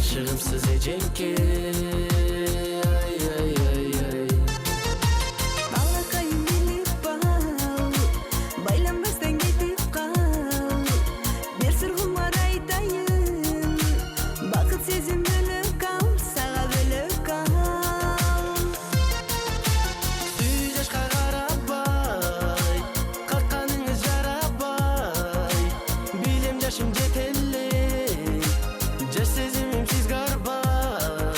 жашыгымсыз эжекке. Балакайым билип бал, байланбастан кетип кал. Бер сыргымар айтайын, бакыт сезим бөлөк ал, сага бөлөк ал. Сүй жашка карабай, какканыңыз жарабай. Билем жашым жете элек, жаш сезимим сиз карбай,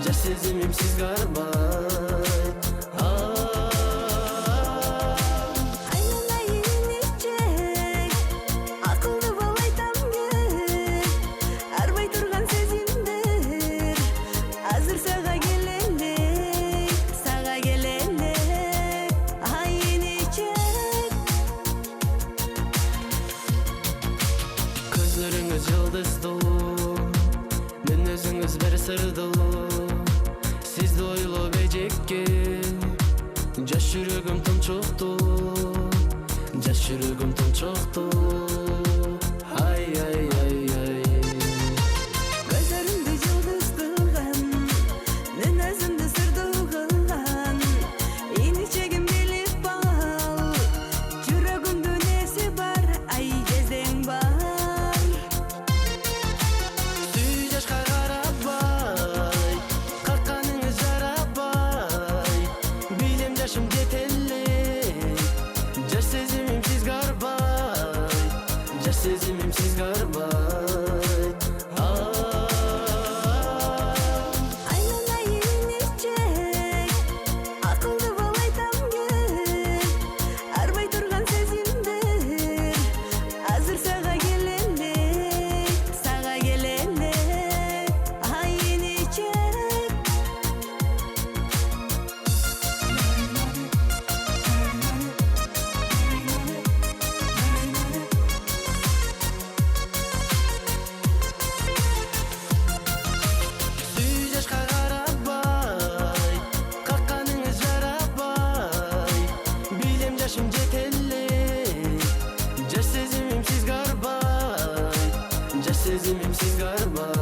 жаш сезимим сиз карбай. Айланайын ичек, акылды бал айтам кеп. Арбай турган сезимдер, азыр сага келелек, сага келелек. Айын ичек. Көзлөрүңүз жылдыздуу, мүнөзүңүз бир сырдуу. Сизди ойлоп эжекке, жаш жүрөгүм тунчуктуу, жаш жүрөгүм тунчуктуу. Ай ай ай ай. Gözlerimde yıldız kılgan, nünözümde sırdı kılgan. İni çekim bilip bal, жүрөгүмдө nesi var, ay кезең бар. Сүй жашка карабай, какканыңыз жарабай. Билем жашым жете элек, жаш сезимим сиз карбай, жаш сезимим сиз карбай. Айланайын ичек, акылды бал айтам кеп. Арбай турган сезимдер, азыр сага келелек, сага келелек. Айын ичек. Сүй жашка карабай, какканыңыз жарабай. Билем жашым жете элек, жаш сезимим сиз карбай, жаш сезимим сиз карбай.